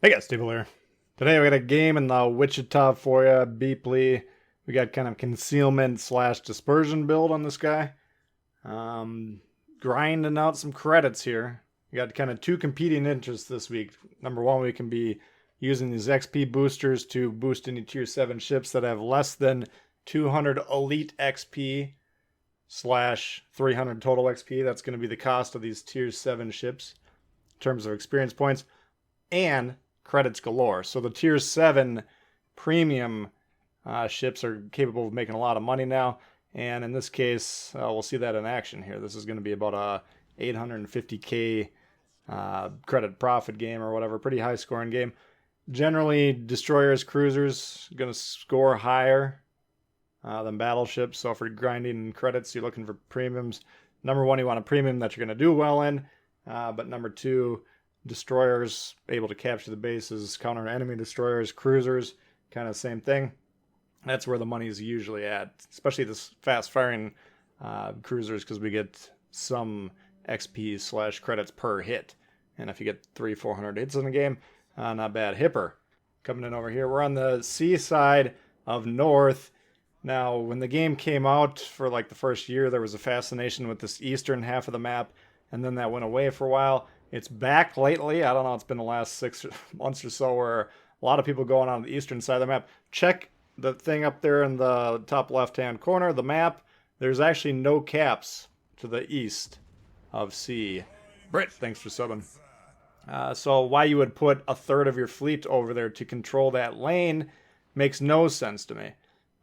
Hey guys, Tbull here. Today we got a game in the Wichita for you, Beepley. We got kind of concealment slash dispersion build on this guy. Grinding out some credits here. We got kind of two competing interests this week. Number one, we can be using these XP boosters to boost any tier 7 ships that have less than 200 elite XP slash 300 total XP. That's going to be the cost of these tier 7 ships in terms of experience points. And credits galore. So the tier 7 premium ships are capable of making a lot of money now. And in this case, we'll see that in action here. This is going to be about a 850k credit profit game or whatever. Pretty high scoring game. Generally, destroyers, cruisers, going to score higher than battleships. So for grinding credits, you're looking for premiums. Number one, you want a premium that you're going to do well in. But number two, destroyers able to capture the bases, counter enemy destroyers, cruisers, kind of same thing. That's where the money is usually at, especially this fast firing cruisers, because we get some XP slash credits per hit. And if you get 300-400 hits in a game, not bad. Hipper coming in over here. We're on the sea side of North. Now, when the game came out for like the first year, there was a fascination with this eastern half of the map, and then that went away for a while. It's back lately. I don't know. It's been the last 6 months or so where a lot of people going on the eastern side of the map. Check the thing up there in the top left-hand corner, the map. There's actually no caps to the east of sea. Brit, thanks for subbing. So why you would put a third of your fleet over there to control that lane makes no sense to me.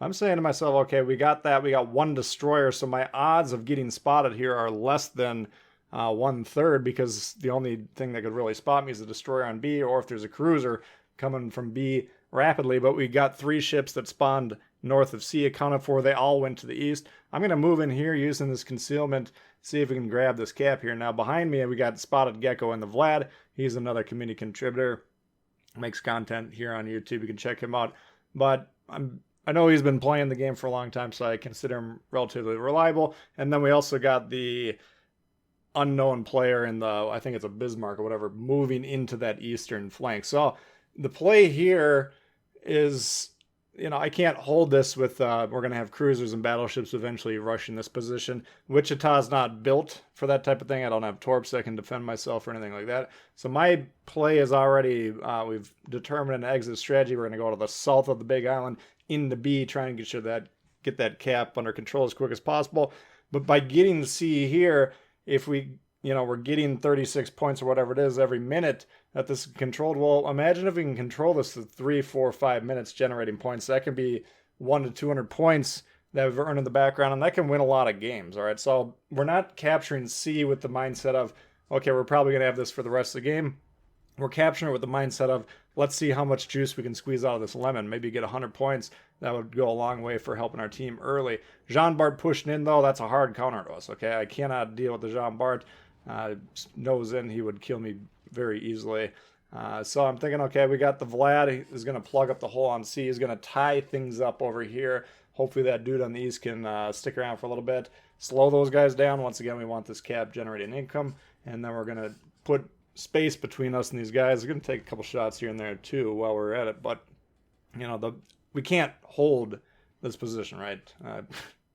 I'm saying to myself, okay, we got that. We got one destroyer, so my odds of getting spotted here are less than 1/3, because the only thing that could really spot me is a destroyer on B, or if there's a cruiser coming from B rapidly. But we got 3 ships that spawned north of C accounted for. They all went to the east. I'm going to move in here using this concealment, see if we can grab this cap here. Now behind me we got Spotted Gecko and the Vlad. He's another community contributor, makes content here on YouTube. You can check him out. But I know he's been playing the game for a long time, so I consider him relatively reliable. And then we also got the unknown player in the, I think it's a Bismarck or whatever, moving into that eastern flank. So the play here is, I can't hold this with, we're going to have cruisers and battleships eventually rushing this position. Wichita's not built for that type of thing. I don't have torps that can defend myself or anything like that. So my play is already, we've determined an exit strategy. We're going to go to the south of the big island into B, trying to get that cap under control as quick as possible. But by getting the C here, if we're getting 36 points or whatever it is every minute that this is controlled. Well, imagine if we can control this for 3, 4, 5 minutes generating points. That can be 100 to 200 points that we've earned in the background, and that can win a lot of games. All right, so we're not capturing C with the mindset of, okay, we're probably going to have this for the rest of the game. We're capturing it with the mindset of, let's see how much juice we can squeeze out of this lemon. Maybe get 100 points. That would go a long way for helping our team early. Jean Bart pushing in, though, that's a hard counter to us, okay? I cannot deal with the Jean Bart. Nose in, he would kill me very easily. So I'm thinking, okay, we got the Vlad. He is going to plug up the hole on C. He's going to tie things up over here. Hopefully that dude on the east can stick around for a little bit. Slow those guys down. Once again, we want this cap generating income. And then we're going to put space between us and these guys. We're going to take a couple shots here and there too while we're at it. But, we can't hold this position, right?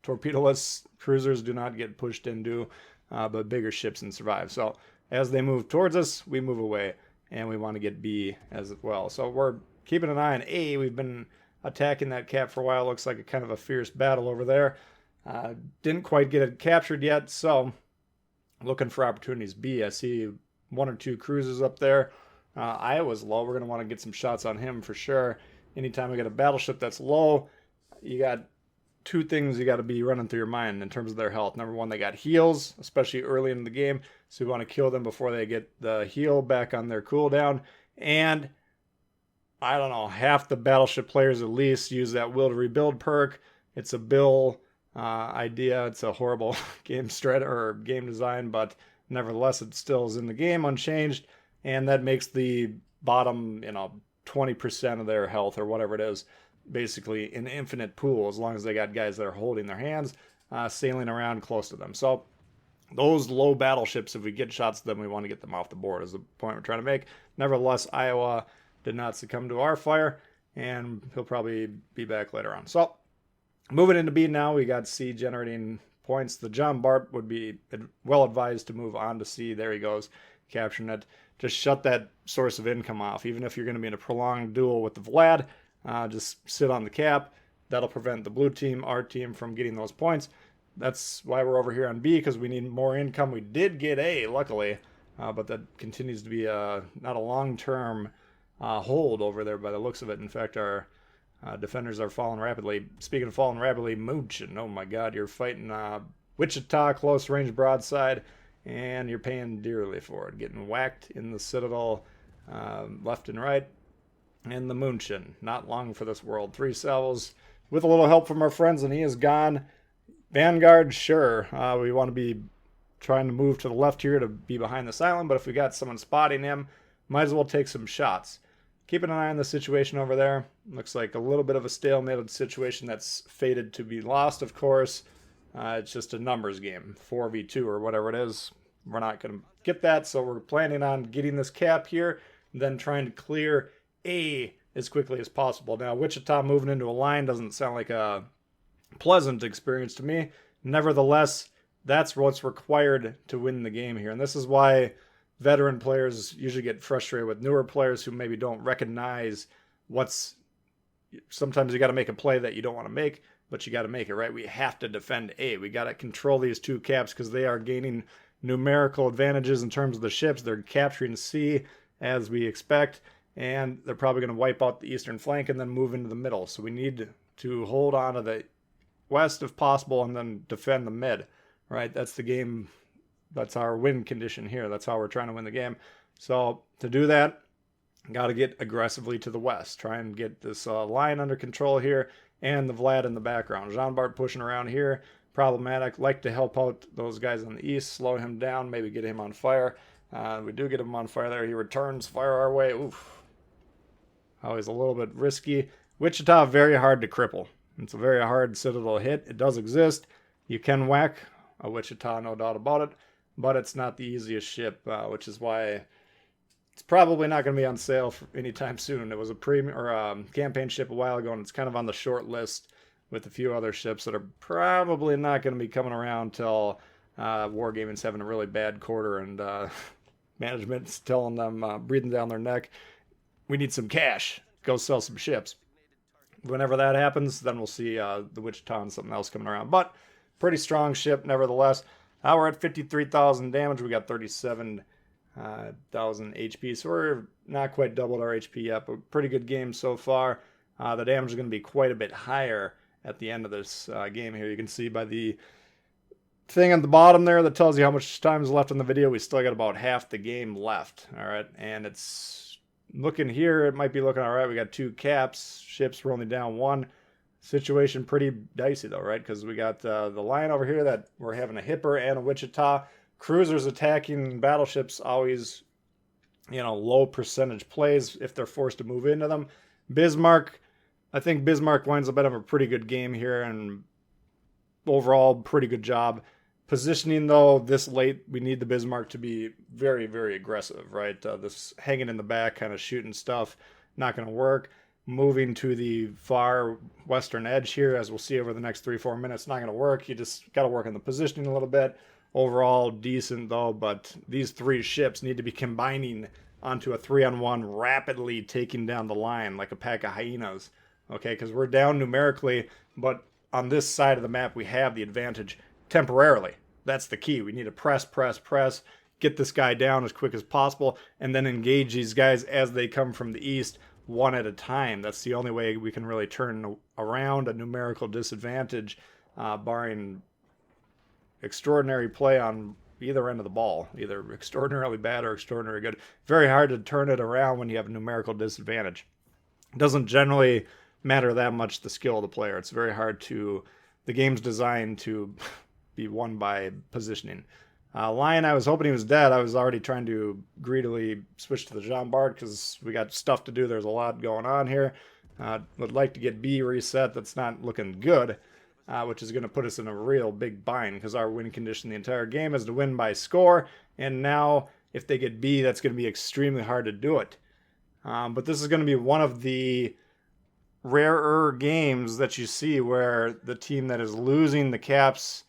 Torpedoless cruisers do not get pushed into, but bigger ships and survive. So as they move towards us, we move away, and we want to get B as well. So we're keeping an eye on A. We've been attacking that cap for a while. Looks like a kind of a fierce battle over there. Didn't quite get it captured yet, so looking for opportunities. B, I see 1 or 2 cruisers up there. Iowa's low. We're going to want to get some shots on him for sure. Anytime we get a battleship that's low, you got 2 things you got to be running through your mind in terms of their health. Number one, they got heals, especially early in the game, so we want to kill them before they get the heal back on their cooldown. And I don't know, half the battleship players at least use that will to rebuild perk. It's a Bill idea. It's a horrible game strat or game design, but nevertheless, it still is in the game unchanged, and that makes the bottom, 20% of their health or whatever it is, basically an infinite pool, as long as they got guys that are holding their hands, sailing around close to them. So those low battleships, if we get shots to them, we want to get them off the board, is the point we're trying to make. Nevertheless, Iowa did not succumb to our fire, and he'll probably be back later on. So moving into B now, we got C generating points. The John Bart would be well advised to move on to C. There he goes, capturing it. Just shut that source of income off. Even if you're going to be in a prolonged duel with the Vlad, just sit on the cap. That'll prevent the blue team, our team, from getting those points. That's why we're over here on B, because we need more income. We did get A, luckily, but that continues to be not a long-term hold over there by the looks of it. In fact, our defenders are falling rapidly. Speaking of falling rapidly, Moochin, oh my god, you're fighting Wichita, close range broadside, and you're paying dearly for it. Getting whacked in the Citadel left and right. And the Moochin, not long for this world. 3 salvos with a little help from our friends, and he is gone. Vanguard, sure. We want to be trying to move to the left here to be behind this island, but if we got someone spotting him, might as well take some shots. Keeping an eye on the situation over there. Looks like a little bit of a stalemated situation that's fated to be lost, of course. It's just a numbers game, 4v2 or whatever it is. We're not going to get that, so we're planning on getting this cap here, and then trying to clear A as quickly as possible. Now, Wichita moving into a line doesn't sound like a pleasant experience to me. Nevertheless, that's what's required to win the game here. And this is why veteran players usually get frustrated with newer players who maybe don't recognize what's... Sometimes you got to make a play that you don't want to make, but you got to make it, right? We have to defend A. We got to control these 2 caps because they are gaining numerical advantages in terms of the ships. They're capturing C as we expect, and they're probably going to wipe out the eastern flank and then move into the middle. So we need to hold on to the west if possible and then defend the mid, right? That's the game. That's our win condition here. That's how we're trying to win the game. So to do that, got to get aggressively to the west. Try and get this line under control here, and the Vlad in the background. Jean Bart pushing around here. Problematic. Like to help out those guys on the east, slow him down, maybe get him on fire. We do get him on fire there. He returns fire our way. Oof. Always a little bit risky. Wichita, very hard to cripple. It's a very hard Citadel hit. It does exist. You can whack a Wichita, no doubt about it, but it's not the easiest ship, which is why it's probably not going to be on sale for anytime soon. It was a premium or campaign ship a while ago, and it's kind of on the short list with a few other ships that are probably not going to be coming around till Wargaming's having a really bad quarter and management's telling them, breathing down their neck, we need some cash. Go sell some ships. Whenever that happens, then we'll see the Wichita and something else coming around. But pretty strong ship, nevertheless. Now we're at 53,000 damage. We got 37,000 HP, so we're not quite doubled our HP yet, but pretty good game so far. The damage is going to be quite a bit higher at the end of this game here. You can see by the thing at the bottom there that tells you how much time is left in the video. We still got about half the game left. All right, and it's looking here, it might be looking all right. We got 2 caps. Ships, we're only down 1. Situation pretty dicey though, right? Because we got the line over here that we're having a Hipper and a Wichita. Cruisers attacking battleships, always, low percentage plays if they're forced to move into them. Bismarck, I think Bismarck winds up having a pretty good game here, and overall, pretty good job. Positioning, though, this late, we need the Bismarck to be very, very aggressive, right? This hanging in the back, kind of shooting stuff, not going to work. Moving to the far western edge here, as we'll see over the next 3-4 minutes, not going to work. You just got to work on the positioning a little bit. Overall, decent, though, but these 3 ships need to be combining onto a 3-on-1, rapidly taking down the line like a pack of hyenas, okay? Because we're down numerically, but on this side of the map, we have the advantage temporarily. That's the key. We need to press, get this guy down as quick as possible, and then engage these guys as they come from the east, one at a time. That's the only way we can really turn around a numerical disadvantage, barring extraordinary play on either end of the ball, either extraordinarily bad or extraordinarily good. Very hard to turn it around when you have a numerical disadvantage. It doesn't generally matter that much the skill of the player. It's very hard to... The game's designed to be won by positioning. Lion, I was hoping he was dead. I was already trying to greedily switch to the Jean Bart because we got stuff to do. There's a lot going on here. Would like to get B reset. That's not looking good, which is going to put us in a real big bind because our win condition the entire game is to win by score. And now if they get B, that's going to be extremely hard to do it. But this is going to be one of the rarer games that you see where the team that is losing the caps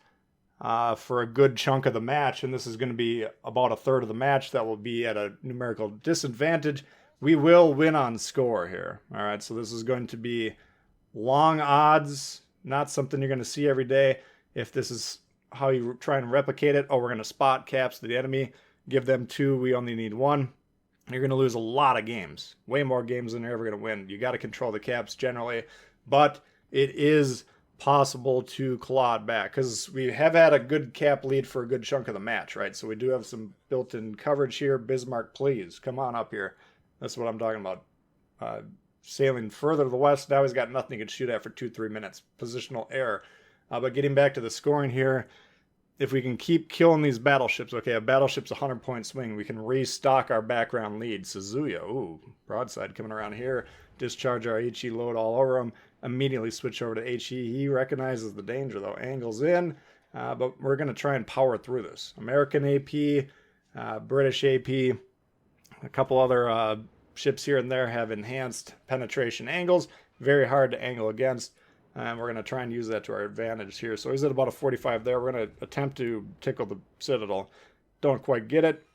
for a good chunk of the match, and this is going to be about a third of the match that will be at a numerical disadvantage, we will win on score here. All right, so this is going to be long odds, not something you're going to see every day. If this is how you try and replicate it, we're going to spot caps to the enemy, give them 2, we only need 1. You're going to lose a lot of games, way more games than you're ever going to win. You got to control the caps generally, but it is possible to claw it back because we have had a good cap lead for a good chunk of the match, right? So we do have some built-in coverage here. Bismarck, please come on up here. That's what I'm talking about. Sailing further to the west. Now he's got nothing he can shoot at for 2-3 minutes. Positional error. But getting back to the scoring here, if we can keep killing these battleships, okay, a battleship's a 100-point swing. We can restock our background lead. Suzuya, ooh, broadside coming around here. Discharge our HE load all over him. Immediately switch over to HE. He recognizes the danger, though. Angles in, but we're going to try and power through this. American AP, British AP, a couple other ships here and there have enhanced penetration angles. Very hard to angle against. And we're going to try and use that to our advantage here. So he's at about a 45 there. We're going to attempt to tickle the Citadel. Don't quite get it,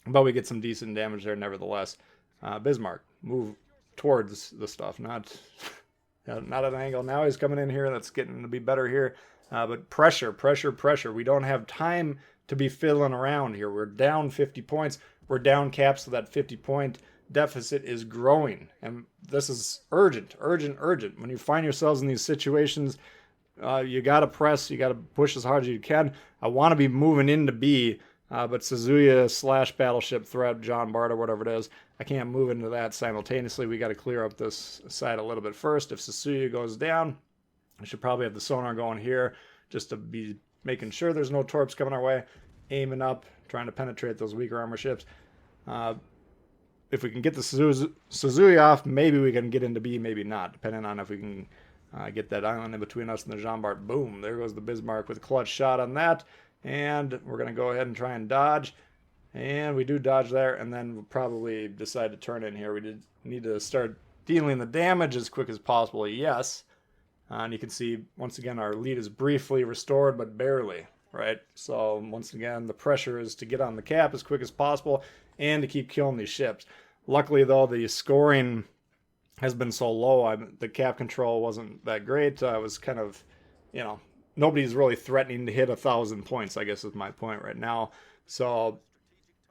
but we get some decent damage there nevertheless. Bismarck, move towards the stuff, not at an angle. Now he's coming in here. That's getting to be better here. But pressure. We don't have time to be fiddling around here. We're down 50 points. We're down caps, so that 50-point deficit is growing, and this is urgent. When you find yourselves in these situations, you got to press, you got to push as hard as you can. I want to be moving into B, but Suzuya / battleship threat, John Bart or whatever it is, I can't move into that simultaneously. We got to clear up this side a little bit first. If Suzuya goes down, I should probably have the sonar going here just to be making sure there's no torps coming our way, aiming up, trying to penetrate those weaker armor ships. If we can get the Suzuya off, maybe we can get into B, maybe not, depending on if we can get that island in between us and the Jean Bart. Boom, there goes the Bismarck with a clutch shot on that. And we're going to go ahead and try and dodge. And we do dodge there, and then we'll probably decide to turn in here. We need to start dealing the damage as quick as possible, yes. And you can see, once again, our lead is briefly restored, but barely, right? So, once again, the pressure is to get on the cap as quick as possible and to keep killing these ships. Luckily, though, the scoring has been so low. The cap control wasn't that great. It was kind of, nobody's really threatening to hit 1,000 points, I guess is my point right now. So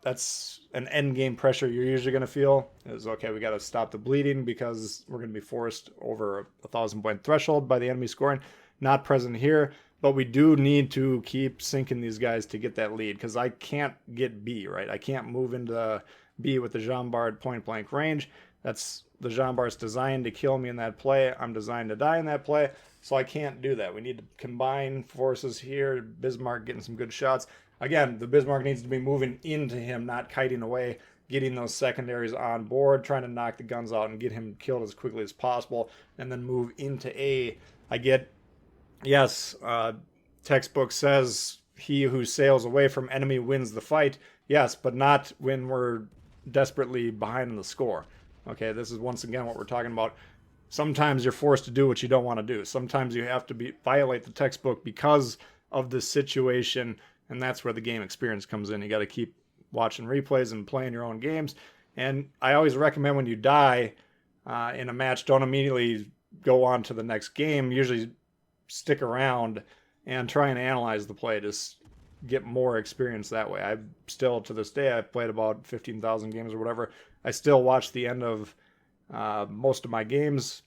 that's an end game pressure you're usually going to feel. Is okay, we got to stop the bleeding because we're going to be forced over a 1,000-point threshold by the enemy scoring. Not present here, but we do need to keep sinking these guys to get that lead because I can't get B, right? I can't move into B with the Jean Bart point blank range. That's the Jean Bart's designed to kill me in that play. I'm designed to die in that play, so I can't do that. We need to combine forces here. Bismarck getting some good shots. Again, the Bismarck needs to be moving into him, not kiting away, getting those secondaries on board, trying to knock the guns out and get him killed as quickly as possible, and then move into A. I get, yes, textbook says he who sails away from enemy wins the fight. Yes, but not when we're desperately behind in the score. Okay, this is once again what we're talking about. Sometimes you're forced to do what you don't want to do. Sometimes you have to violate the textbook because of the situation, and that's where the game experience comes in. You got to keep watching replays and playing your own games. And I always recommend when you die in a match, don't immediately go on to the next game. Usually stick around and try and analyze the play. Just get more experience that way. I still, to this day, I've played about 15,000 games or whatever. I still watch the end of most of my games,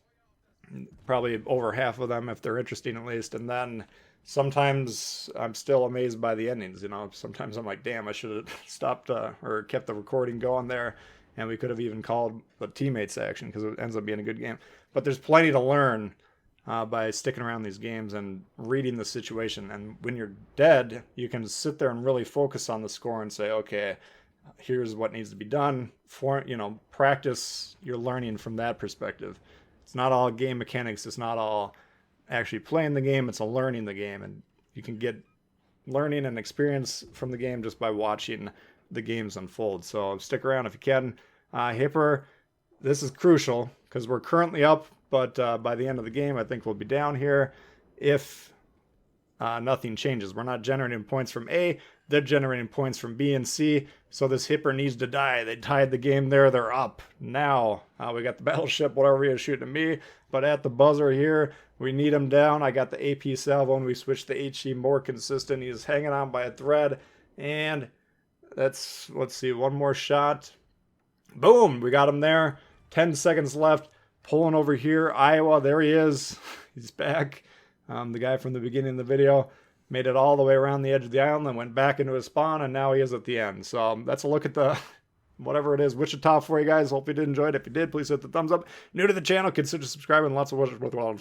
probably over half of them if they're interesting at least. And then sometimes I'm still amazed by the endings. Sometimes I'm like, damn, I should have stopped or kept the recording going there. And we could have even called the teammates action because it ends up being a good game. But there's plenty to learn by sticking around these games and reading the situation. And when you're dead, you can sit there and really focus on the score and say, okay, here's what needs to be done. Practice your learning from that perspective. It's not all game mechanics. It's not all actually playing the game. It's a learning the game. And you can get learning and experience from the game just by watching the games unfold. So stick around if you can. Hipper, This is crucial because we're currently up, but by the end of the game, I think we'll be down here if nothing changes. We're not generating points from A, they're generating points from B and C, so this Hipper needs to die. They tied the game there, they're up. Now, we got the battleship, whatever he is shooting at me, but at the buzzer here, we need him down. I got the AP salvo and we switched to HE more consistent. He's hanging on by a thread, and let's see, one more shot. Boom, we got him there. 10 seconds left. Pulling over here, Iowa, there he is. He's back. The guy from the beginning of the video made it all the way around the edge of the island and went back into his spawn, and now he is at the end. So that's a look at the whatever it is, Wichita for you guys. Hope you did enjoy it. If you did, please hit the thumbs up. New to the channel, consider subscribing. Lots of wishes worthwhile.